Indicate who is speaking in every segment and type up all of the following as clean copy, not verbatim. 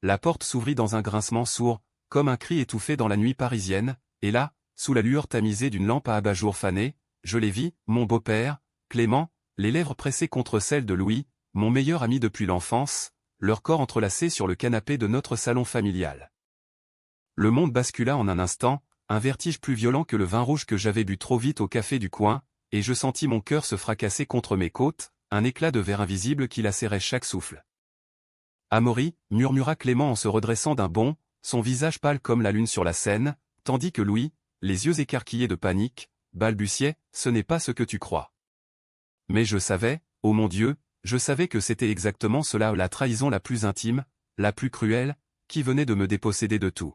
Speaker 1: La porte s'ouvrit dans un grincement sourd, comme un cri étouffé dans la nuit parisienne, et là, sous la lueur tamisée d'une lampe à abat-jour fanée, je les vis, mon beau-père, Clément, les lèvres pressées contre celles de Louis, mon meilleur ami depuis l'enfance, leurs corps entrelacés sur le canapé de notre salon familial. Le monde bascula en un instant, un vertige plus violent que le vin rouge que j'avais bu trop vite au café du coin, et je sentis mon cœur se fracasser contre mes côtes, un éclat de verre invisible qui lacérait chaque souffle. « Amaury » murmura Clément en se redressant d'un bond, son visage pâle comme la lune sur la Seine, tandis que Louis, les yeux écarquillés de panique, balbutiait « Ce n'est pas ce que tu crois. » Mais je savais, ô mon Dieu, je savais que c'était exactement cela, la trahison la plus intime, la plus cruelle, qui venait de me déposséder de tout.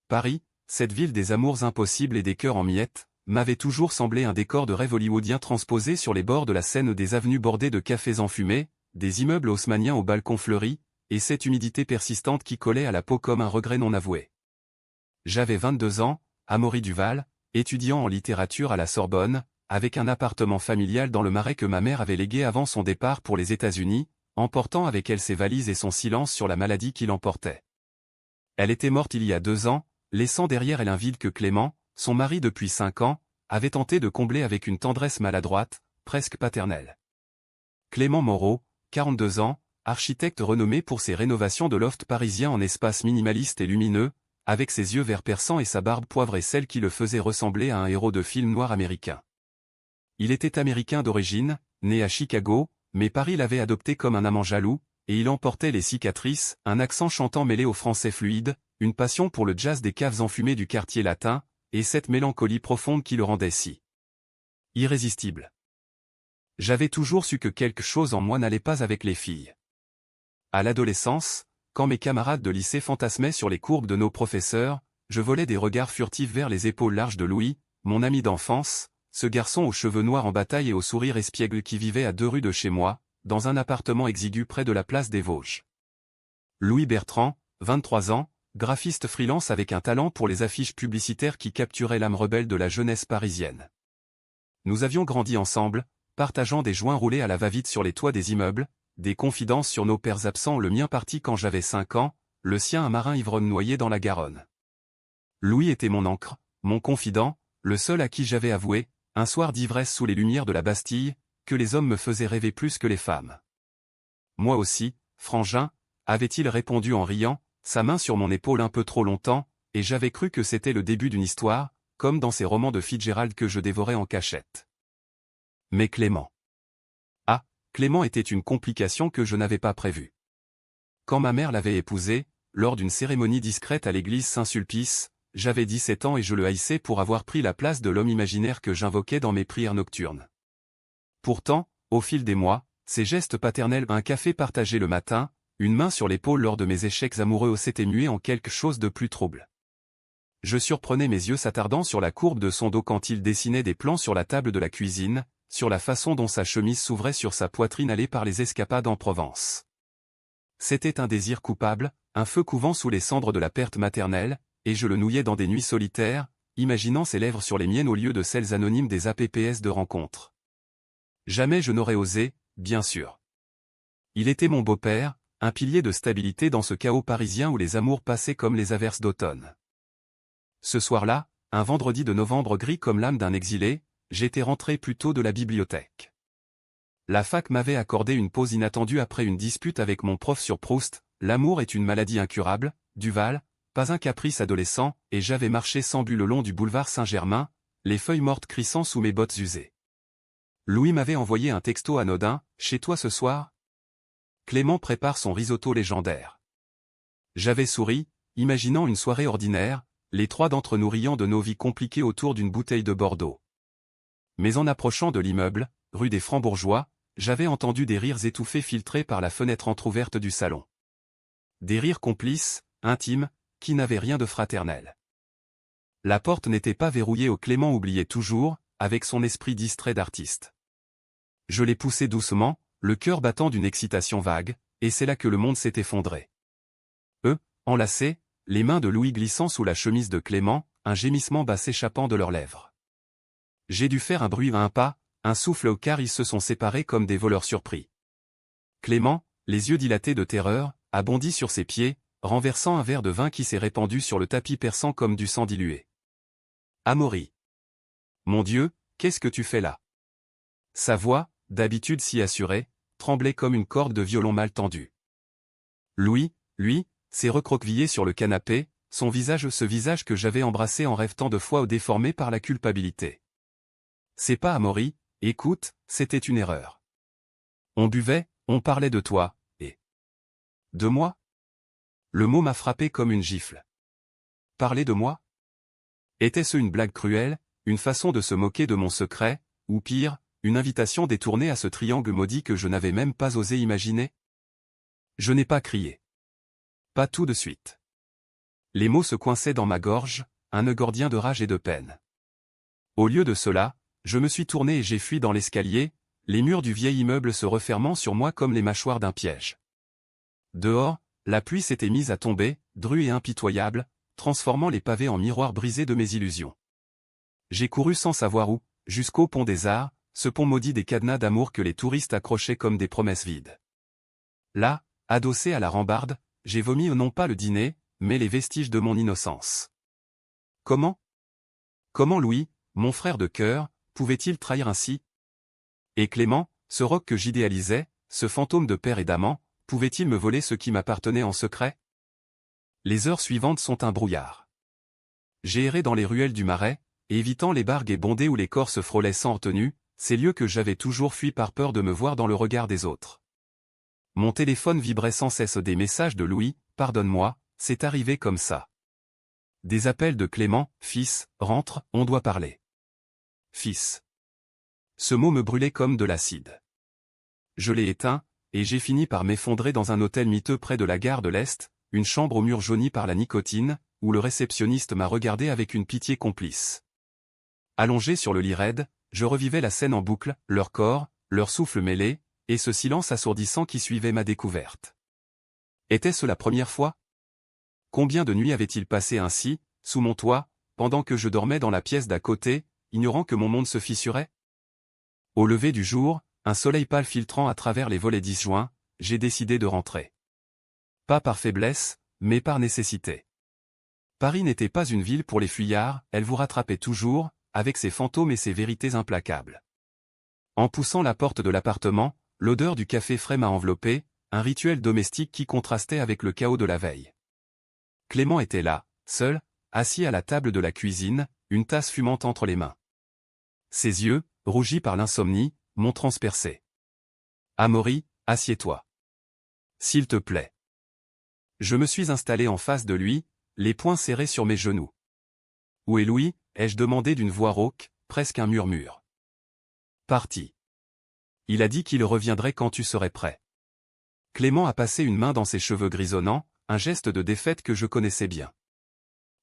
Speaker 1: Paris, cette ville des amours impossibles et des cœurs en miettes, m'avait toujours semblé un décor de rêve hollywoodien transposé sur les bords de la Seine, des avenues bordées de cafés enfumés, des immeubles haussmanniens aux balcons fleuris, et cette humidité persistante qui collait à la peau comme un regret non avoué. J'avais 22 ans, Amaury Duval, étudiant en littérature à la Sorbonne, avec un appartement familial dans le Marais que ma mère avait légué avant son départ pour les États-Unis, emportant avec elle ses valises et son silence sur la maladie qui l'emportait. Elle était morte il y a 2 ans, laissant derrière elle un vide que Clément, son mari depuis 5 ans, avait tenté de combler avec une tendresse maladroite, presque paternelle. Clément Moreau, 42 ans, architecte renommé pour ses rénovations de loft parisien en espaces minimalistes et lumineux, avec ses yeux vert perçants et sa barbe poivrée, celle qui le faisait ressembler à un héros de film noir américain. Il était américain d'origine, né à Chicago, mais Paris l'avait adopté comme un amant jaloux, et il emportait les cicatrices, un accent chantant mêlé au français fluide, une passion pour le jazz des caves enfumées du quartier latin, et cette mélancolie profonde qui le rendait si irrésistible. J'avais toujours su que quelque chose en moi n'allait pas avec les filles. À l'adolescence, quand mes camarades de lycée fantasmaient sur les courbes de nos professeurs, je volais des regards furtifs vers les épaules larges de Louis, mon ami d'enfance, ce garçon aux cheveux noirs en bataille et au sourire espiègle qui vivait à 2 rues de chez moi, dans un appartement exigu près de la place des Vosges. Louis Bertrand, 23 ans, graphiste freelance avec un talent pour les affiches publicitaires qui capturaient l'âme rebelle de la jeunesse parisienne. Nous avions grandi ensemble, partageant des joints roulés à la va-vite sur les toits des immeubles, des confidences sur nos pères absents, le mien parti quand j'avais 5 ans, le sien un marin ivrogne noyé dans la Garonne. Louis était mon ancre, mon confident, le seul à qui j'avais avoué, un soir d'ivresse sous les lumières de la Bastille, que les hommes me faisaient rêver plus que les femmes. Moi aussi, frangin, avait-il répondu en riant, sa main sur mon épaule un peu trop longtemps, et j'avais cru que c'était le début d'une histoire, comme dans ces romans de Fitzgerald que je dévorais en cachette. Mais Clément. Ah, Clément était une complication que je n'avais pas prévue. Quand ma mère l'avait épousé, lors d'une cérémonie discrète à l'église Saint-Sulpice, j'avais 17 ans et je le haïssais pour avoir pris la place de l'homme imaginaire que j'invoquais dans mes prières nocturnes. Pourtant, au fil des mois, ces gestes paternels, un café partagé le matin, une main sur l'épaule lors de mes échecs amoureux s'étaient mués en quelque chose de plus trouble. Je surprenais mes yeux s'attardant sur la courbe de son dos quand il dessinait des plans sur la table de la cuisine, sur la façon dont sa chemise s'ouvrait sur sa poitrine allée par les escapades en Provence. C'était un désir coupable, un feu couvant sous les cendres de la perte maternelle, et je le nouillais dans des nuits solitaires, imaginant ses lèvres sur les miennes au lieu de celles anonymes des apps de rencontre. Jamais je n'aurais osé, bien sûr. Il était mon beau-père, un pilier de stabilité dans ce chaos parisien où les amours passaient comme les averses d'automne. Ce soir-là, un vendredi de novembre gris comme l'âme d'un exilé, j'étais rentré plus tôt de la bibliothèque. La fac m'avait accordé une pause inattendue après une dispute avec mon prof sur Proust, l'amour est une maladie incurable, Duval, pas un caprice adolescent, et j'avais marché sans but le long du boulevard Saint-Germain, les feuilles mortes crissant sous mes bottes usées. Louis m'avait envoyé un texto anodin, « Chez toi ce soir ? Clément prépare son risotto légendaire. » J'avais souri, imaginant une soirée ordinaire, les 3 d'entre nous riant de nos vies compliquées autour d'une bouteille de Bordeaux. Mais en approchant de l'immeuble, rue des Francs-Bourgeois, j'avais entendu des rires étouffés filtrés par la fenêtre entr'ouverte du salon. Des rires complices, intimes, qui n'avaient rien de fraternel. La porte n'était pas verrouillée, Clément oubliait toujours, avec son esprit distrait d'artiste. Je l'ai poussé doucement, le cœur battant d'une excitation vague, et c'est là que le monde s'est effondré. Enlacés, les mains de Louis glissant sous la chemise de Clément, un gémissement bas s'échappant de leurs lèvres. J'ai dû faire un bruit à un pas, un souffle car ils se sont séparés comme des voleurs surpris. Clément, les yeux dilatés de terreur, a bondi sur ses pieds, renversant un verre de vin qui s'est répandu sur le tapis perçant comme du sang dilué. Amaury. Mon Dieu, qu'est-ce que tu fais là? Sa voix, d'habitude si assurée, tremblait comme une corde de violon mal tendue. Louis, lui, s'est recroquevillé sur le canapé, ce visage que j'avais embrassé en rêve tant de fois déformé par la culpabilité. C'est pas Amaury, écoute, c'était une erreur. On buvait, on parlait de toi, et... De moi? Le mot m'a frappé comme une gifle. Parler de moi? Était-ce une blague cruelle, une façon de se moquer de mon secret, ou pire, une invitation détournée à ce triangle maudit que je n'avais même pas osé imaginer? Je n'ai pas crié. Pas tout de suite. Les mots se coinçaient dans ma gorge, un nœud gordien de rage et de peine. Au lieu de cela, je me suis tourné et j'ai fui dans l'escalier, les murs du vieil immeuble se refermant sur moi comme les mâchoires d'un piège. Dehors, la pluie s'était mise à tomber, drue et impitoyable, transformant les pavés en miroirs brisés de mes illusions. J'ai couru sans savoir où, jusqu'au pont des Arts, ce pont maudit des cadenas d'amour que les touristes accrochaient comme des promesses vides. Là, adossé à la rambarde, j'ai vomi non pas le dîner, mais les vestiges de mon innocence. Comment Louis, mon frère de cœur, pouvait-il trahir ainsi? Et Clément, ce roc que j'idéalisais, ce fantôme de père et d'amant, pouvait-il me voler ce qui m'appartenait en secret? Les heures suivantes sont un brouillard. J'ai erré dans les ruelles du Marais, évitant les bargues et bondées où les corps se frôlaient sans retenue, ces lieux que j'avais toujours fui par peur de me voir dans le regard des autres. Mon téléphone vibrait sans cesse des messages de Louis, « Pardonne-moi, c'est arrivé comme ça. » Des appels de Clément, « Fils, rentre, on doit parler. » Fils. Ce mot me brûlait comme de l'acide. Je l'ai éteint, et j'ai fini par m'effondrer dans un hôtel miteux près de la gare de l'Est, une chambre aux murs jaunis par la nicotine, où le réceptionniste m'a regardé avec une pitié complice. Allongé sur le lit raide, je revivais la scène en boucle, leur corps, leur souffle mêlé, et ce silence assourdissant qui suivait ma découverte. Était-ce la première fois? Combien de nuits avait-il passé ainsi, sous mon toit, pendant que je dormais dans la pièce d'à côté, ignorant que mon monde se fissurait? Au lever du jour, un soleil pâle filtrant à travers les volets disjoints, j'ai décidé de rentrer. Pas par faiblesse, mais par nécessité. Paris n'était pas une ville pour les fuyards, elle vous rattrapait toujours, avec ses fantômes et ses vérités implacables. En poussant la porte de l'appartement, l'odeur du café frais m'a enveloppé, un rituel domestique qui contrastait avec le chaos de la veille. Clément était là, seul, assis à la table de la cuisine, une tasse fumante entre les mains. Ses yeux, rougis par l'insomnie, m'ont transpercé. Amaury, assieds-toi. S'il te plaît. Je me suis installé en face de lui, les poings serrés sur mes genoux. Où est Louis? Ai-je demandé d'une voix rauque, presque un murmure. Parti. Il a dit qu'il reviendrait quand tu serais prêt. Clément a passé une main dans ses cheveux grisonnants, un geste de défaite que je connaissais bien.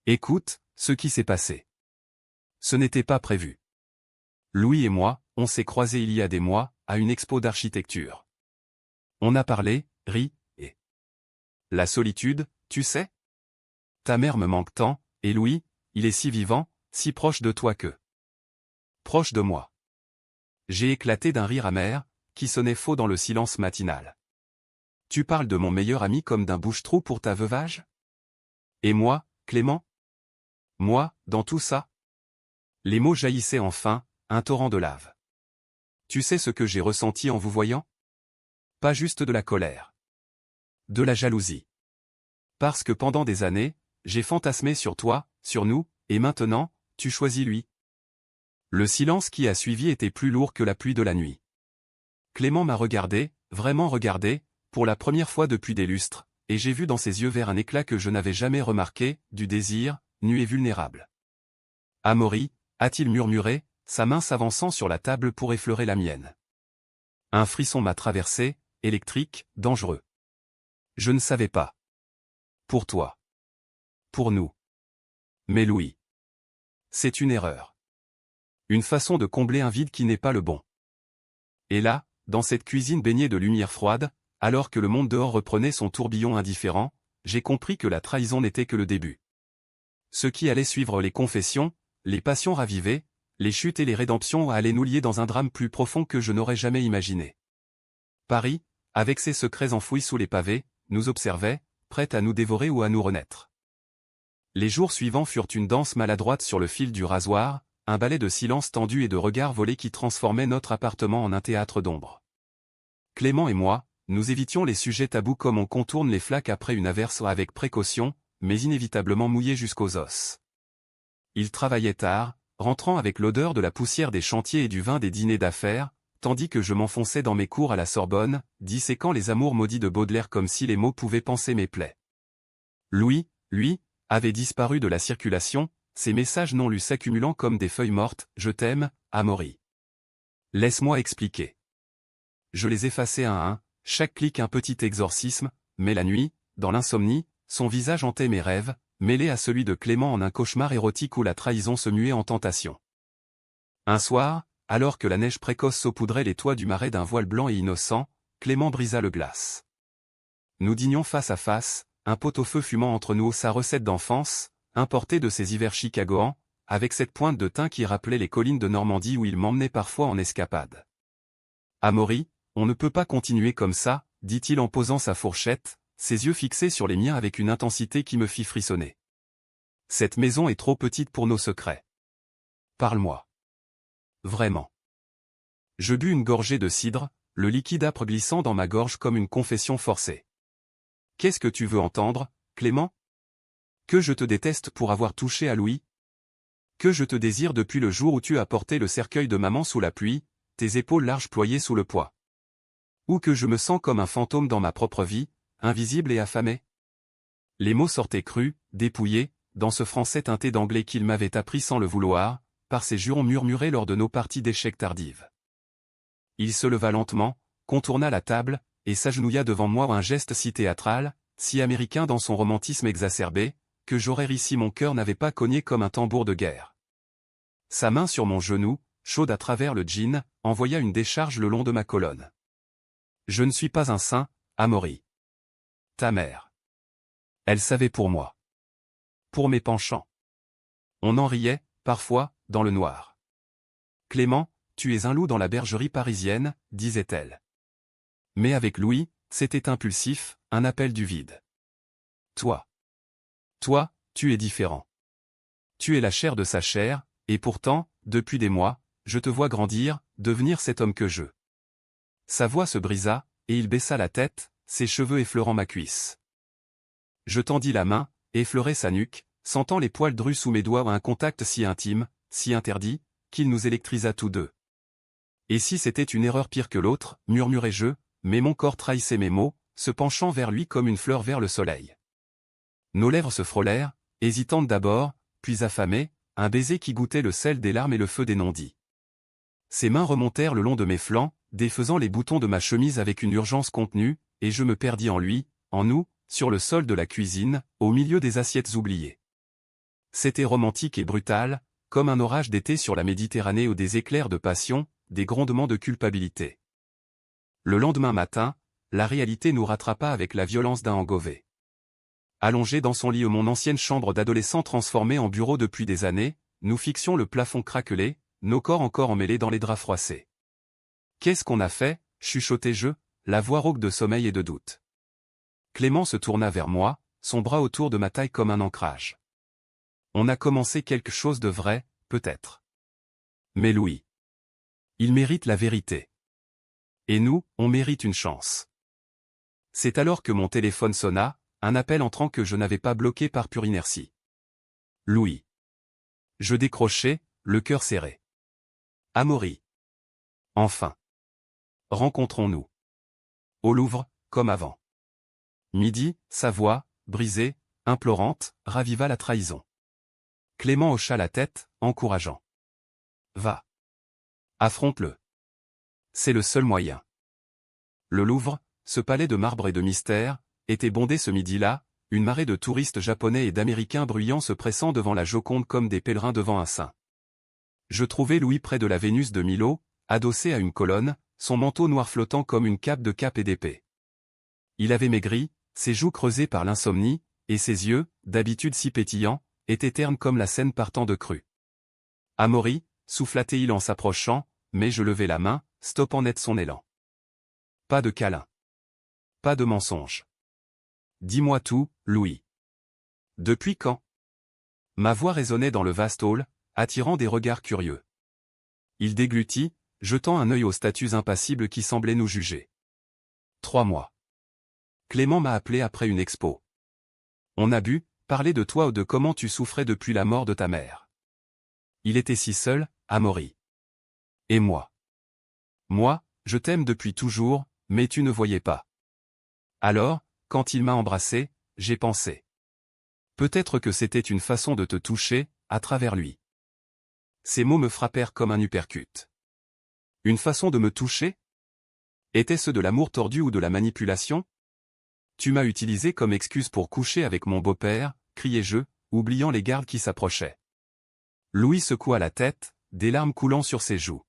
Speaker 1: Écoute, ce qui s'est passé. Ce n'était pas prévu. Louis et moi, on s'est croisés il y a des mois, à une expo d'architecture. On a parlé, ri, et... La solitude, tu sais? Ta mère me manque tant, et Louis, il est si vivant, si proche de toi que... Proche de moi. J'ai éclaté d'un rire amer, qui sonnait faux dans le silence matinal. Tu parles de mon meilleur ami comme d'un bouche-trou pour ta veuvage? Et moi, Clément? Moi, dans tout ça? Les mots jaillissaient enfin, un torrent de lave. Tu sais ce que j'ai ressenti en vous voyant? Pas juste de la colère. De la jalousie. Parce que pendant des années, j'ai fantasmé sur toi, sur nous, et maintenant, tu choisis lui. Le silence qui a suivi était plus lourd que la pluie de la nuit. Clément m'a regardé, vraiment regardé, pour la première fois depuis des lustres, et j'ai vu dans ses yeux verts un éclat que je n'avais jamais remarqué, du désir, nu et vulnérable. Amaury, a-t-il murmuré, sa main s'avançant sur la table pour effleurer la mienne. Un frisson m'a traversé, électrique, dangereux. Je ne savais pas. Pour toi. Pour nous. Mais Louis. C'est une erreur. Une façon de combler un vide qui n'est pas le bon. Et là, dans cette cuisine baignée de lumière froide, alors que le monde dehors reprenait son tourbillon indifférent, j'ai compris que la trahison n'était que le début. Ce qui allait suivre les confessions, les passions ravivées, les chutes et les rédemptions allaient nous lier dans un drame plus profond que je n'aurais jamais imaginé. Paris, avec ses secrets enfouis sous les pavés, nous observait, prête à nous dévorer ou à nous renaître. Les jours suivants furent une danse maladroite sur le fil du rasoir, un ballet de silence tendu et de regards volés qui transformait notre appartement en un théâtre d'ombre. Clément et moi, nous évitions les sujets tabous comme on contourne les flaques après une averse avec précaution, mais inévitablement mouillés jusqu'aux os. Il travaillait tard, rentrant avec l'odeur de la poussière des chantiers et du vin des dîners d'affaires, tandis que je m'enfonçais dans mes cours à la Sorbonne, disséquant les amours maudits de Baudelaire comme si les mots pouvaient panser mes plaies. Louis, lui, avait disparu de la circulation, ses messages non lus s'accumulant comme des feuilles mortes, « Je t'aime, Amaury. » Laisse-moi expliquer. Je les effaçais un à un, chaque clic un petit exorcisme, mais la nuit, dans l'insomnie, son visage hantait mes rêves, mêlé à celui de Clément en un cauchemar érotique où la trahison se muait en tentation. Un soir, alors que la neige précoce saupoudrait les toits du marais d'un voile blanc et innocent, Clément brisa le glace. Nous dînions face à face, un pot-au-feu fumant entre nous, sa recette d'enfance, importée de ses hivers chicagoans, avec cette pointe de teint qui rappelait les collines de Normandie où il m'emmenait parfois en escapade. Amaury, on ne peut pas continuer comme ça, dit-il en posant sa fourchette, ses yeux fixés sur les miens avec une intensité qui me fit frissonner. Cette maison est trop petite pour nos secrets. Parle-moi. Vraiment. Je bus une gorgée de cidre, le liquide âpre glissant dans ma gorge comme une confession forcée. Qu'est-ce que tu veux entendre, Clément? Que je te déteste pour avoir touché à Louis? Que je te désire depuis le jour où tu as porté le cercueil de maman sous la pluie, tes épaules larges ployées sous le poids? Ou que je me sens comme un fantôme dans ma propre vie, invisible et affamé? Les mots sortaient crus, dépouillés, dans ce français teinté d'anglais qu'il m'avait appris sans le vouloir, par ses jurons murmurés lors de nos parties d'échecs tardives. Il se leva lentement, contourna la table, et s'agenouilla devant moi un geste si théâtral, si américain dans son romantisme exacerbé, que j'aurais ri si mon cœur n'avait pas cogné comme un tambour de guerre. Sa main sur mon genou, chaude à travers le jean, envoya une décharge le long de ma colonne. Je ne suis pas un saint, Amaury. Ta mère. Elle savait pour moi. Pour mes penchants. On en riait, parfois, dans le noir. Clément, tu es un loup dans la bergerie parisienne, disait-elle. Mais avec Louis, c'était impulsif, un appel du vide. Toi, tu es différent. Tu es la chair de sa chair, et pourtant, depuis des mois, je te vois grandir, devenir cet homme que je. Sa voix se brisa, et il baissa la tête, ses cheveux effleurant ma cuisse. Je tendis la main, effleurai sa nuque, sentant les poils drus sous mes doigts à un contact si intime, si interdit, qu'il nous électrisa tous deux. Et si c'était une erreur pire que l'autre, murmurai-je, mais mon corps trahissait mes mots, se penchant vers lui comme une fleur vers le soleil. Nos lèvres se frôlèrent, hésitantes d'abord, puis affamées, un baiser qui goûtait le sel des larmes et le feu des non-dits. Ses mains remontèrent le long de mes flancs, défaisant les boutons de ma chemise avec une urgence contenue, et je me perdis en lui, en nous, sur le sol de la cuisine, au milieu des assiettes oubliées. C'était romantique et brutal, comme un orage d'été sur la Méditerranée ou des éclairs de passion, des grondements de culpabilité. Le lendemain matin, la réalité nous rattrapa avec la violence d'un hangover. Allongé dans son lit ou mon ancienne chambre d'adolescent transformée en bureau depuis des années, nous fixions le plafond craquelé, nos corps encore emmêlés dans les draps froissés. Qu'est-ce qu'on a fait, chuchotai-je, la voix rauque de sommeil et de doute. Clément se tourna vers moi, son bras autour de ma taille comme un ancrage. On a commencé quelque chose de vrai, peut-être. Mais Louis. Il mérite la vérité. Et nous, on mérite une chance. C'est alors que mon téléphone sonna, un appel entrant que je n'avais pas bloqué par pure inertie. Louis. Je décrochai, le cœur serré. Amaury. Enfin. Rencontrons-nous. Au Louvre, comme avant. Midi, sa voix, brisée, implorante, raviva la trahison. Clément hocha la tête, encourageant. Va. Affronte-le. C'est le seul moyen. Le Louvre, ce palais de marbre et de mystère, était bondé ce midi-là, une marée de touristes japonais et d'Américains bruyants se pressant devant la Joconde comme des pèlerins devant un saint. Je trouvai Louis près de la Vénus de Milo, adossé à une colonne, son manteau noir flottant comme une cape de cap et d'épée. Il avait maigri, ses joues creusées par l'insomnie, et ses yeux, d'habitude si pétillants, étaient ternes comme la Seine partant de crue. Amaury, souffla-t-il en s'approchant, mais je levai la main, stoppant net son élan. Pas de câlin. Pas de mensonge. Dis-moi tout, Louis. Depuis quand? Ma voix résonnait dans le vaste hall, attirant des regards curieux. Il déglutit, jetant un œil aux statues impassibles qui semblaient nous juger. 3 mois. Clément m'a appelé après une expo. On a bu, parlé de toi ou de comment tu souffrais depuis la mort de ta mère. Il était si seul, Amaury. Et moi. Moi, je t'aime depuis toujours, mais tu ne voyais pas. Alors, quand il m'a embrassé, j'ai pensé. Peut-être que c'était une façon de te toucher, à travers lui. Ces mots me frappèrent comme un uppercut. Une façon de me toucher? Était-ce de l'amour tordu ou de la manipulation? Tu m'as utilisé comme excuse pour coucher avec mon beau-père, criai-je, oubliant les gardes qui s'approchaient. Louis secoua la tête, des larmes coulant sur ses joues.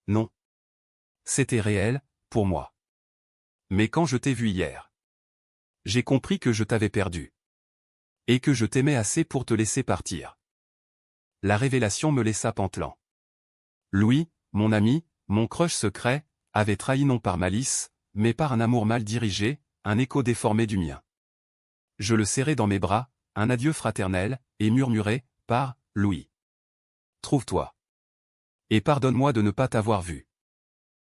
Speaker 1: Non. C'était réel, pour moi. Mais quand je t'ai vu hier, j'ai compris que je t'avais perdu. Et que je t'aimais assez pour te laisser partir. La révélation me laissa pantelant. Louis, mon ami, mon crush secret, avait trahi non par malice, mais par un amour mal dirigé, un écho déformé du mien. Je le serrai dans mes bras, un adieu fraternel, et murmurai, pars, Louis. Trouve-toi. Et pardonne-moi de ne pas t'avoir vu.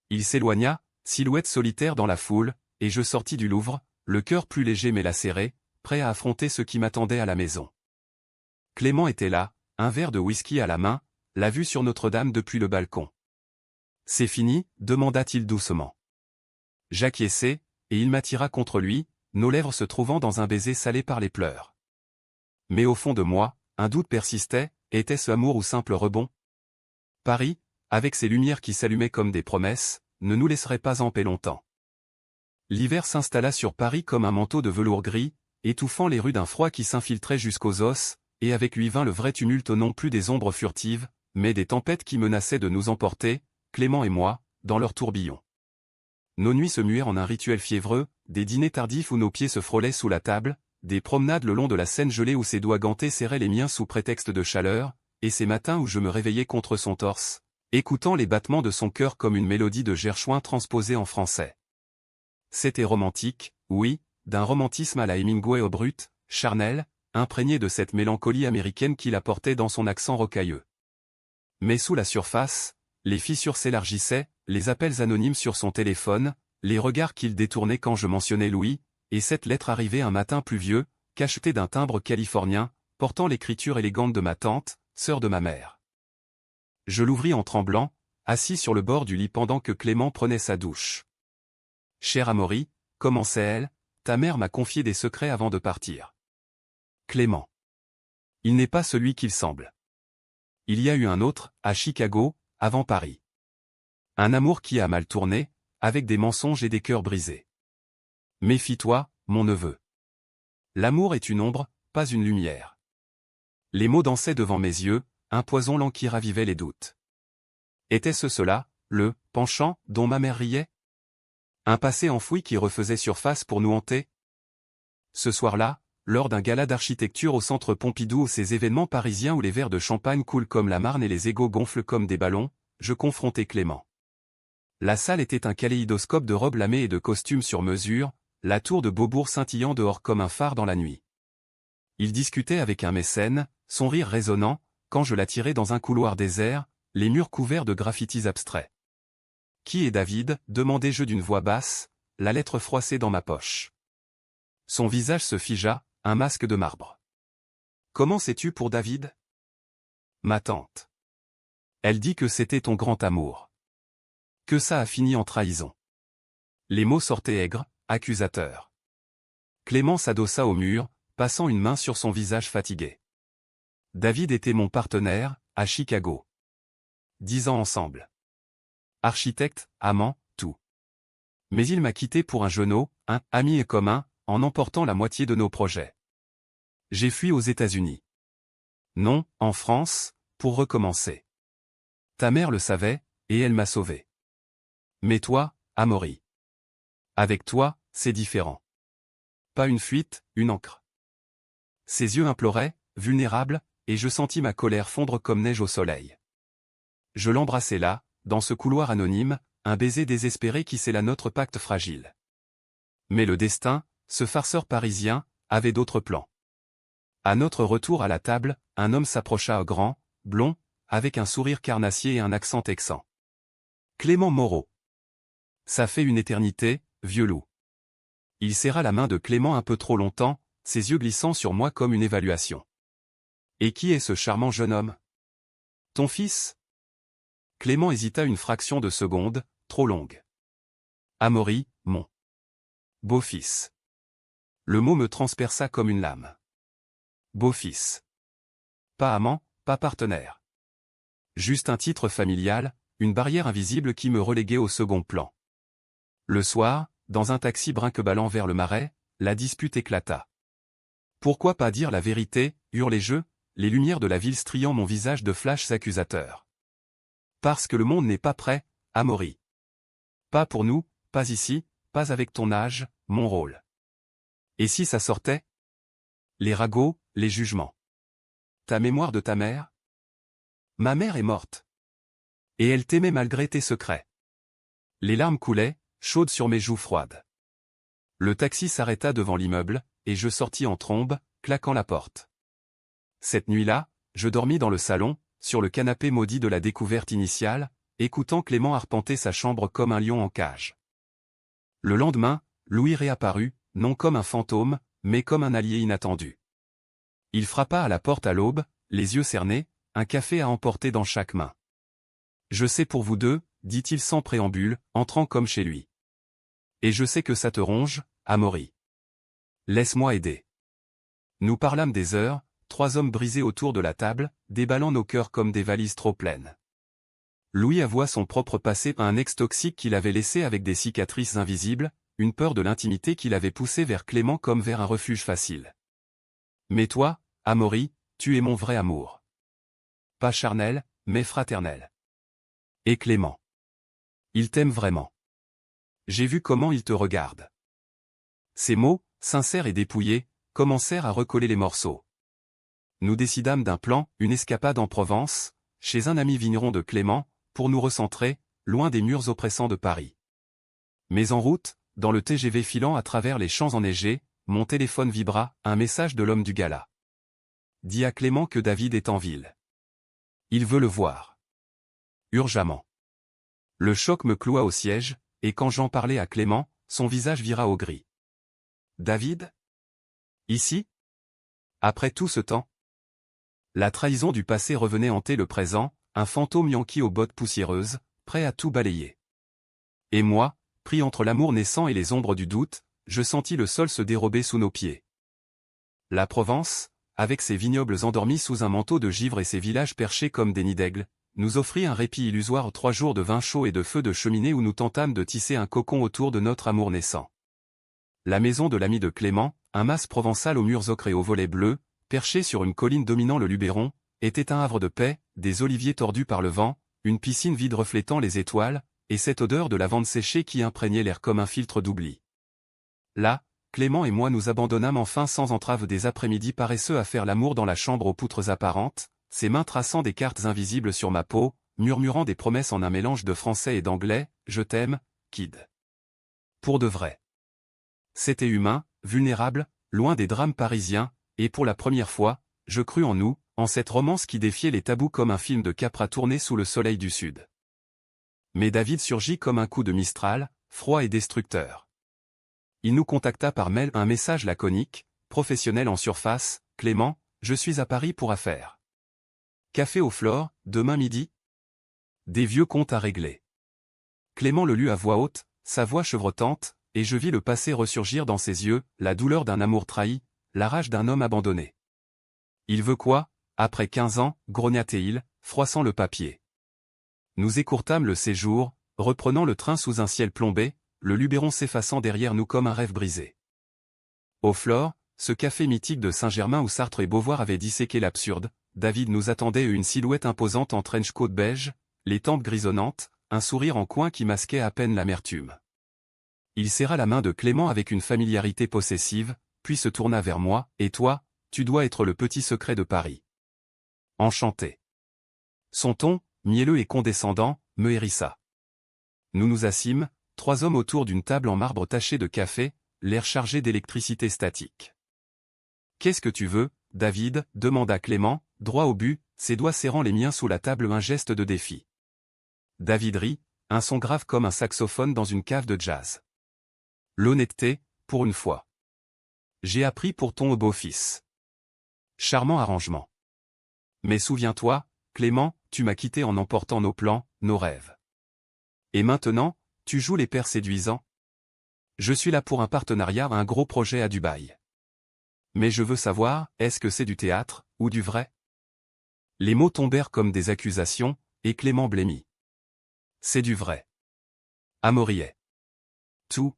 Speaker 1: Il s'éloigna, silhouette solitaire dans la foule, et je sortis du Louvre, le cœur plus léger mais lacéré, prêt à affronter ce qui m'attendait à la maison. Clément était là, un verre de whisky à la main, la vue sur Notre-Dame depuis le balcon. C'est fini, demanda-t-il doucement. J'acquiesçai, et il m'attira contre lui, nos lèvres se trouvant dans un baiser salé par les pleurs. Mais au fond de moi, un doute persistait, était-ce amour ou simple rebond? Paris, avec ses lumières qui s'allumaient comme des promesses, ne nous laisserait pas en paix longtemps. L'hiver s'installa sur Paris comme un manteau de velours gris, étouffant les rues d'un froid qui s'infiltrait jusqu'aux os, et avec lui vint le vrai tumulte non plus des ombres furtives, mais des tempêtes qui menaçaient de nous emporter, Clément et moi, dans leur tourbillon. Nos nuits se muaient en un rituel fiévreux, des dîners tardifs où nos pieds se frôlaient sous la table, des promenades le long de la Seine gelée où ses doigts gantés serraient les miens sous prétexte de chaleur, et ces matins où je me réveillais contre son torse, écoutant les battements de son cœur comme une mélodie de Gershwin transposée en français. C'était romantique, oui, d'un romantisme à la Hemingway au brut, charnel, imprégné de cette mélancolie américaine qu'il apportait dans son accent rocailleux. Mais sous la surface, les fissures s'élargissaient, les appels anonymes sur son téléphone, les regards qu'il détournait quand je mentionnais Louis, et cette lettre arrivait un matin pluvieux, cachetée d'un timbre californien, portant l'écriture élégante de ma tante, sœur de ma mère. Je l'ouvris en tremblant, assis sur le bord du lit pendant que Clément prenait sa douche. « Chère Amaury, commençait-elle, ta mère m'a confié des secrets avant de partir. Clément. Il n'est pas celui qu'il semble. Il y a eu un autre, à Chicago, avant Paris. Un amour qui a mal tourné, avec des mensonges et des cœurs brisés. Méfie-toi, mon neveu. L'amour est une ombre, pas une lumière. » Les mots dansaient devant mes yeux, un poison lent qui ravivait les doutes. Était-ce cela, le « penchant » dont ma mère riait? Un passé enfoui qui refaisait surface pour nous hanter? Ce soir-là, lors d'un gala d'architecture au centre Pompidou ou ces événements parisiens où les verres de champagne coulent comme la Marne et les égos gonflent comme des ballons, je confrontai Clément. La salle était un kaléidoscope de robes lamées et de costumes sur mesure, la tour de Beaubourg scintillant dehors comme un phare dans la nuit. Il discutait avec un mécène, son rire résonnant, quand je l'attirai dans un couloir désert, les murs couverts de graffitis abstraits. « Qui est David » demandai-je d'une voix basse, la lettre froissée dans ma poche. Son visage se figea, un masque de marbre. « Comment sais-tu pour David ?»« Ma tante. Elle dit que c'était ton grand amour. Que ça a fini en trahison. » Les mots sortaient aigres, accusateurs. Clément s'adossa au mur, passant une main sur son visage fatigué. David était mon partenaire, à Chicago. 10 ans ensemble. Architecte, amant, tout. Mais il m'a quitté pour un genou, un ami et commun, en emportant la moitié de nos projets. J'ai fui aux États-Unis. Non, en France, pour recommencer. Ta mère le savait, et elle m'a sauvé. Mais toi, Amaury. Avec toi, c'est différent. Pas une fuite, une encre. Ses yeux imploraient, vulnérables, et je sentis ma colère fondre comme neige au soleil. Je l'embrassai là, dans ce couloir anonyme, un baiser désespéré qui scella notre pacte fragile. Mais le destin, ce farceur parisien, avait d'autres plans. À notre retour à la table, un homme s'approcha grand, blond, avec un sourire carnassier et un accent texan. Clément Moreau. Ça fait une éternité, vieux loup. Il serra la main de Clément un peu trop longtemps, ses yeux glissant sur moi comme une évaluation. Et qui est ce charmant jeune homme? Ton fils? Clément hésita une fraction de seconde, trop longue. Amaury, mon beau-fils. Le mot me transperça comme une lame. Beau-fils. Pas amant, pas partenaire. Juste un titre familial, une barrière invisible qui me reléguait au second plan. Le soir, dans un taxi brinque-ballant vers le Marais, la dispute éclata. Pourquoi pas dire la vérité, hurlai-je, les lumières de la ville striant mon visage de flashs accusateurs. Parce que le monde n'est pas prêt, Amaury. Pas pour nous, pas ici, pas avec ton âge, mon rôle. Et si ça sortait? Les ragots, les jugements. Ta mémoire de ta mère? Ma mère est morte. Et elle t'aimait malgré tes secrets. Les larmes coulaient, chaudes sur mes joues froides. Le taxi s'arrêta devant l'immeuble, et je sortis en trombe, claquant la porte. Cette nuit-là, je dormis dans le salon, sur le canapé maudit de la découverte initiale, écoutant Clément arpenter sa chambre comme un lion en cage. Le lendemain, Louis réapparut, non comme un fantôme, mais comme un allié inattendu. Il frappa à la porte à l'aube, les yeux cernés, un café à emporter dans chaque main. Je sais pour vous deux, dit-il sans préambule, entrant comme chez lui. Et je sais que ça te ronge, Amaury. Laisse-moi aider. Nous parlâmes des heures, trois hommes brisés autour de la table, déballant nos cœurs comme des valises trop pleines. Louis avoua son propre passé à un ex toxique qu'il avait laissé avec des cicatrices invisibles, une peur de l'intimité qui l'avait poussé vers Clément comme vers un refuge facile. Mais toi, Amaury, tu es mon vrai amour. Pas charnel, mais fraternel. Et Clément. Il t'aime vraiment. J'ai vu comment il te regarde. Ces mots, sincères et dépouillés, commencèrent à recoller les morceaux. Nous décidâmes d'un plan, une escapade en Provence, chez un ami vigneron de Clément, pour nous recentrer, loin des murs oppressants de Paris. Mais en route, dans le TGV filant à travers les champs enneigés, mon téléphone vibra, un message de l'homme du gala. Dis à Clément que David est en ville. Il veut le voir. Urgemment. Le choc me cloua au siège, et quand j'en parlais à Clément, son visage vira au gris. David? Ici? Après tout ce temps? La trahison du passé revenait hanter le présent, un fantôme yankee aux bottes poussiéreuses, prêt à tout balayer. Et moi, pris entre l'amour naissant et les ombres du doute, je sentis le sol se dérober sous nos pieds. La Provence, avec ses vignobles endormis sous un manteau de givre et ses villages perchés comme des nids d'aigles, nous offrit un répit illusoire 3 jours de vin chaud et de feu de cheminée où nous tentâmes de tisser un cocon autour de notre amour naissant. La maison de l'ami de Clément, un mas provençal aux murs ocre et aux volets bleus, perché sur une colline dominant le Luberon, était un havre de paix, des oliviers tordus par le vent, une piscine vide reflétant les étoiles, et cette odeur de lavande séchée qui imprégnait l'air comme un filtre d'oubli. Là, Clément et moi nous abandonnâmes enfin sans entrave des après-midi paresseux à faire l'amour dans la chambre aux poutres apparentes, ses mains traçant des cartes invisibles sur ma peau, murmurant des promesses en un mélange de français et d'anglais, « Je t'aime, kid ». Pour de vrai. C'était humain, vulnérable, loin des drames parisiens, et pour la première fois, je crus en nous, en cette romance qui défiait les tabous comme un film de Capra tourné sous le soleil du sud. Mais David surgit comme un coup de Mistral, froid et destructeur. Il nous contacta par mail un message laconique, professionnel en surface, « Clément, je suis à Paris pour affaires. Café au Flore, demain midi ?» Des vieux comptes à régler. Clément le lut à voix haute, sa voix chevrotante, et je vis le passé ressurgir dans ses yeux, la douleur d'un amour trahi, la rage d'un homme abandonné. Il veut quoi? Après 15 ans, grognatait-il, froissant le papier. Nous écourtâmes le séjour, reprenant le train sous un ciel plombé, le Luberon s'effaçant derrière nous comme un rêve brisé. Au Flore, ce café mythique de Saint-Germain où Sartre et Beauvoir avaient disséqué l'absurde, David nous attendait une silhouette imposante en trench coat beige, les tempes grisonnantes, un sourire en coin qui masquait à peine l'amertume. Il serra la main de Clément avec une familiarité possessive, puis se tourna vers moi, « Et toi, tu dois être le petit secret de Paris. » Enchanté. Son ton, mielleux et condescendant, me hérissa. Nous nous assîmes, 3 hommes autour d'une table en marbre taché de café, l'air chargé d'électricité statique. « Qu'est-ce que tu veux, David » demanda Clément, droit au but, ses doigts serrant les miens sous la table, un geste de défi. David rit, un son grave comme un saxophone dans une cave de jazz. L'honnêteté, pour une fois. J'ai appris pour ton beau-fils. Charmant arrangement. Mais souviens-toi, Clément, tu m'as quitté en emportant nos plans, nos rêves. Et maintenant, tu joues les pères séduisants. Je suis là pour un partenariat, un gros projet à Dubaï. Mais je veux savoir, est-ce que c'est du théâtre, ou du vrai? Les mots tombèrent comme des accusations, et Clément blêmit. C'est du vrai. Amaury est tout.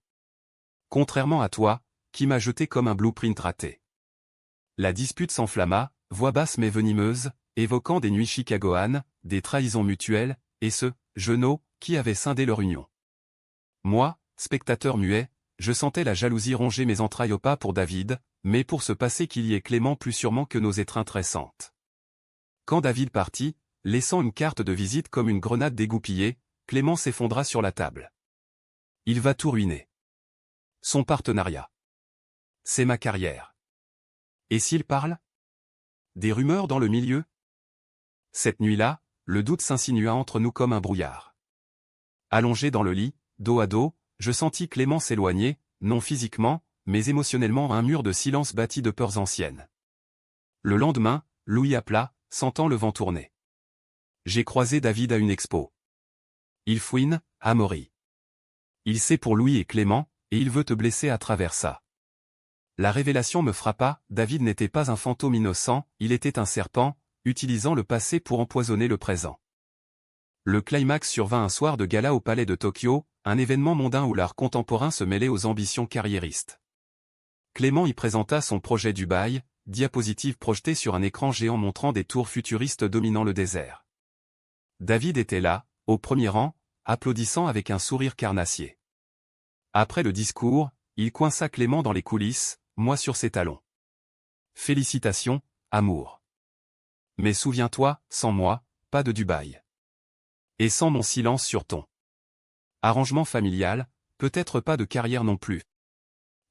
Speaker 1: Contrairement à toi, qui m'as jeté comme un blueprint raté. La dispute s'enflamma, voix basse mais venimeuse, évoquant des nuits chicagoanes, des trahisons mutuelles, et ce, genoux, qui avaient scindé leur union. Moi, spectateur muet, je sentais la jalousie ronger mes entrailles au pas pour David, mais pour ce passé qu'il y ait Clément plus sûrement que nos étreintes récentes. Quand David partit, laissant une carte de visite comme une grenade dégoupillée, Clément s'effondra sur la table. Il va tout ruiner. Son partenariat. C'est ma carrière. Et s'il parle? Des rumeurs dans le milieu? Cette nuit-là, le doute s'insinua entre nous comme un brouillard. Allongé dans le lit, dos à dos, je sentis Clément s'éloigner, non physiquement, mais émotionnellement, un mur de silence bâti de peurs anciennes. Le lendemain, Louis appela, sentant le vent tourner. J'ai croisé David à une expo. Il fouine, Amaury. Il sait pour Louis et Clément, et il veut te blesser à travers ça. La révélation me frappa, David n'était pas un fantôme innocent, il était un serpent, utilisant le passé pour empoisonner le présent. Le climax survint un soir de gala au Palais de Tokyo, un événement mondain où l'art contemporain se mêlait aux ambitions carriéristes. Clément y présenta son projet Dubaï, diapositive projetée sur un écran géant montrant des tours futuristes dominant le désert. David était là, au premier rang, applaudissant avec un sourire carnassier. Après le discours, il coinça Clément dans les coulisses, moi sur ses talons. Félicitations, amour. Mais souviens-toi, sans moi, pas de Dubaï. Et sans mon silence sur ton arrangement familial, peut-être pas de carrière non plus.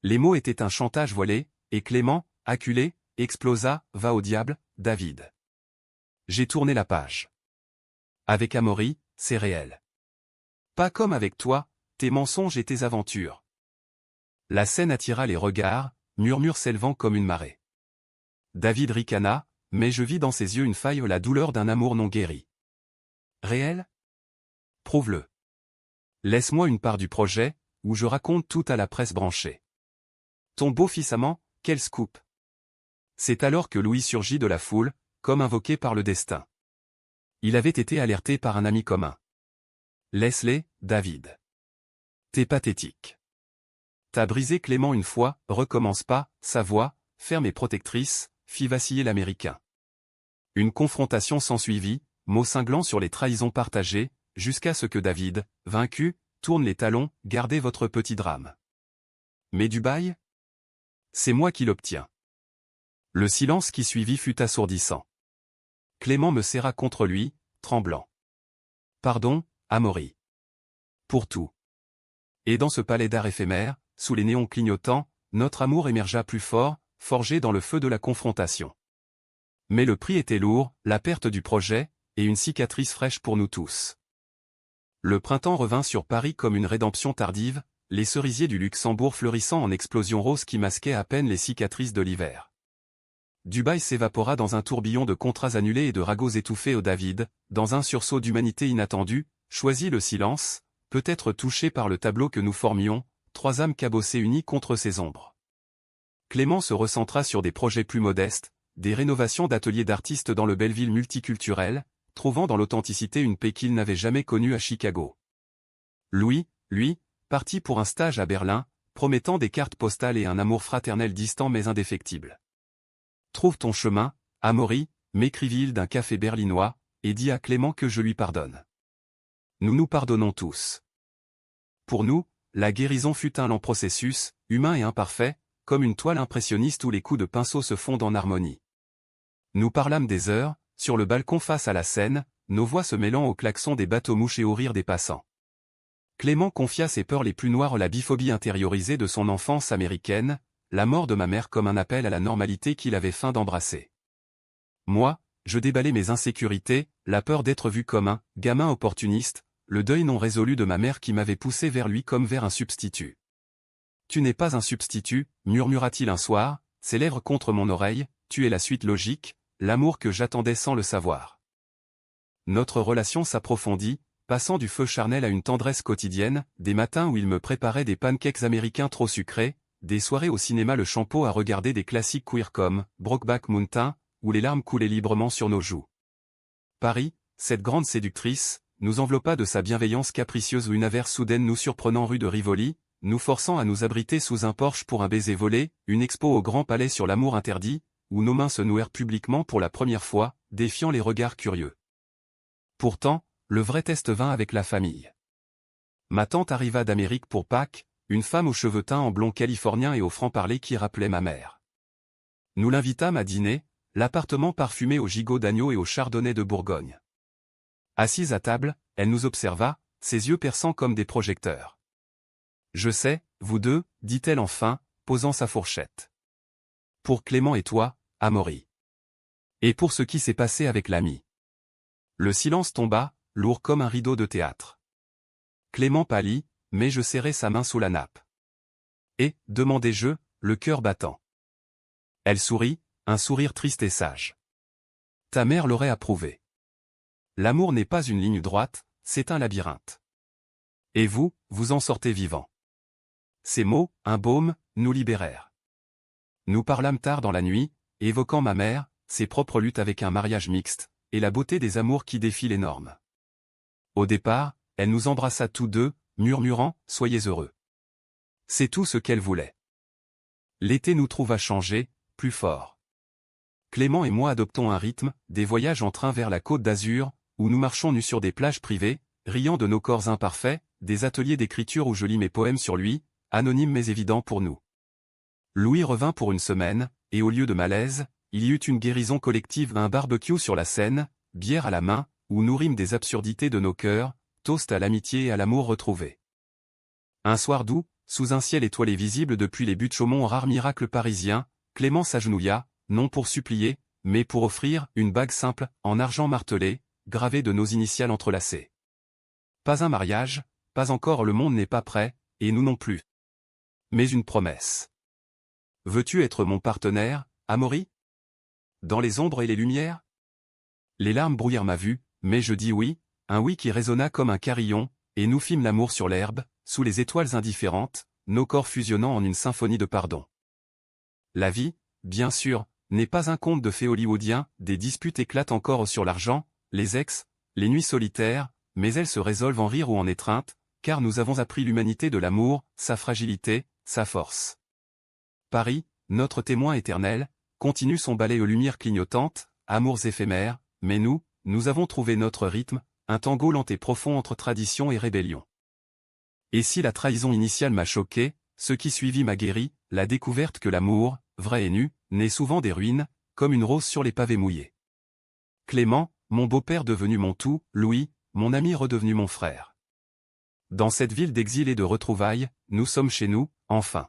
Speaker 1: Les mots étaient un chantage voilé, et Clément, acculé, explosa, va au diable, David. J'ai tourné la page. Avec Amaury, c'est réel. Pas comme avec toi, tes mensonges et tes aventures. La scène attira les regards, murmure s'élevant comme une marée. David ricana, mais je vis dans ses yeux une faille, la douleur d'un amour non guéri. Réel? Prouve-le. Laisse-moi une part du projet, où je raconte tout à la presse branchée. Ton beau-fils amant, quel scoop! C'est alors que Louis surgit de la foule, comme invoqué par le destin. Il avait été alerté par un ami commun. Laisse-les, David. T'es pathétique. T'as brisé Clément une fois, recommence pas, sa voix, ferme et protectrice, fit vaciller l'Américain. Une confrontation s'ensuivit, mots cinglants sur les trahisons partagées, jusqu'à ce que David, vaincu, tourne les talons, gardez votre petit drame. Mais Dubaï? C'est moi qui l'obtiens. Le silence qui suivit fut assourdissant. Clément me serra contre lui, tremblant. Pardon, Amaury. Pour tout. Et dans ce palais d'art éphémère, sous les néons clignotants, notre amour émergea plus fort, forgé dans le feu de la confrontation. Mais le prix était lourd, la perte du projet, et une cicatrice fraîche pour nous tous. Le printemps revint sur Paris comme une rédemption tardive, les cerisiers du Luxembourg fleurissant en explosions roses qui masquaient à peine les cicatrices de l'hiver. Dubaï s'évapora dans un tourbillon de contrats annulés et de ragots étouffés au David, dans un sursaut d'humanité inattendu, choisit le silence, peut-être touché par le tableau que nous formions, trois âmes cabossées unies contre ces ombres. Clément se recentra sur des projets plus modestes, des rénovations d'ateliers d'artistes dans le Belleville multiculturel, trouvant dans l'authenticité une paix qu'il n'avait jamais connue à Chicago. Louis, lui, partit pour un stage à Berlin, promettant des cartes postales et un amour fraternel distant mais indéfectible. Trouve ton chemin, Amaury, m'écrivit-il d'un café berlinois, et dis à Clément que je lui pardonne. Nous nous pardonnons tous. Pour nous, la guérison fut un lent processus, humain et imparfait, comme une toile impressionniste où les coups de pinceau se fondent en harmonie. Nous parlâmes des heures, sur le balcon face à la Seine, nos voix se mêlant au klaxon des bateaux-mouches et au rire des passants. Clément confia ses peurs les plus noires, la biphobie intériorisée de son enfance américaine, la mort de ma mère comme un appel à la normalité qu'il avait faim d'embrasser. Moi, je déballais mes insécurités, la peur d'être vu comme un gamin opportuniste, le deuil non résolu de ma mère qui m'avait poussé vers lui comme vers un substitut. « Tu n'es pas un substitut, murmura-t-il un soir, ses lèvres contre mon oreille, tu es la suite logique, l'amour que j'attendais sans le savoir. » Notre relation s'approfondit, passant du feu charnel à une tendresse quotidienne, des matins où il me préparait des pancakes américains trop sucrés, des soirées au cinéma le chapeau à regarder des classiques queer comme Brokeback Mountain, où les larmes coulaient librement sur nos joues. Paris, cette grande séductrice, nous enveloppa de sa bienveillance capricieuse ou une averse soudaine nous surprenant rue de Rivoli, nous forçant à nous abriter sous un porche pour un baiser volé, une expo au Grand Palais sur l'amour interdit, où nos mains se nouèrent publiquement pour la première fois, défiant les regards curieux. Pourtant, le vrai test vint avec la famille. Ma tante arriva d'Amérique pour Pâques, une femme aux cheveux teints en blond californien et au franc-parler qui rappelait ma mère. Nous l'invitâmes à dîner, l'appartement parfumé au gigot d'agneau et au chardonnay de Bourgogne. Assise à table, elle nous observa, ses yeux perçants comme des projecteurs. « Je sais, vous deux, dit-elle enfin, posant sa fourchette. Pour Clément et toi, Amaury. Et pour ce qui s'est passé avec l'ami. » Le silence tomba, lourd comme un rideau de théâtre. Clément pâlit, mais je serrai sa main sous la nappe. « Et, demandai-je, le cœur battant. » Elle sourit, un sourire triste et sage. « Ta mère l'aurait approuvé. L'amour n'est pas une ligne droite, c'est un labyrinthe. Et vous, vous en sortez vivant. » Ces mots, un baume, nous libérèrent. Nous parlâmes tard dans la nuit, évoquant ma mère, ses propres luttes avec un mariage mixte, et la beauté des amours qui défient les normes. Au départ, elle nous embrassa tous deux, murmurant « Soyez heureux ». C'est tout ce qu'elle voulait. L'été nous trouva changés, plus forts. Clément et moi adoptons un rythme, des voyages en train vers la Côte d'Azur, où nous marchons nus sur des plages privées, riant de nos corps imparfaits, des ateliers d'écriture où je lis mes poèmes sur lui, anonymes mais évidents pour nous. Louis revint pour une semaine, et au lieu de malaise, il y eut une guérison collective, un barbecue sur la Seine, bière à la main, où nourrîmes des absurdités de nos cœurs, toast à l'amitié et à l'amour retrouvé. Un soir d'août, sous un ciel étoilé visible depuis les buttes Chaumont, rare miracle parisien, Clément s'agenouilla, non pour supplier, mais pour offrir une bague simple, en argent martelé, gravée de nos initiales entrelacées. Pas un mariage, pas encore, le monde n'est pas prêt, et nous non plus. Mais une promesse. Veux-tu être mon partenaire, Amaury? Dans les ombres et les lumières? Les larmes brouillèrent ma vue, mais je dis oui, un oui qui résonna comme un carillon, et nous fîmes l'amour sur l'herbe, sous les étoiles indifférentes, nos corps fusionnant en une symphonie de pardon. La vie, bien sûr, n'est pas un conte de fées hollywoodien, des disputes éclatent encore sur l'argent, les ex, les nuits solitaires, mais elles se résolvent en rire ou en étreinte, car nous avons appris l'humanité de l'amour, sa fragilité, sa force. Paris, notre témoin éternel, continue son ballet aux lumières clignotantes, amours éphémères, mais nous avons trouvé notre rythme, un tango lent et profond entre tradition et rébellion. Et si la trahison initiale m'a choqué, ce qui suivit m'a guéri, la découverte que l'amour, vrai et nu, naît souvent des ruines, comme une rose sur les pavés mouillés. Clément, mon beau-père devenu mon tout, Louis, mon ami redevenu mon frère. Dans cette ville d'exil et de retrouvailles, nous sommes chez nous, enfin.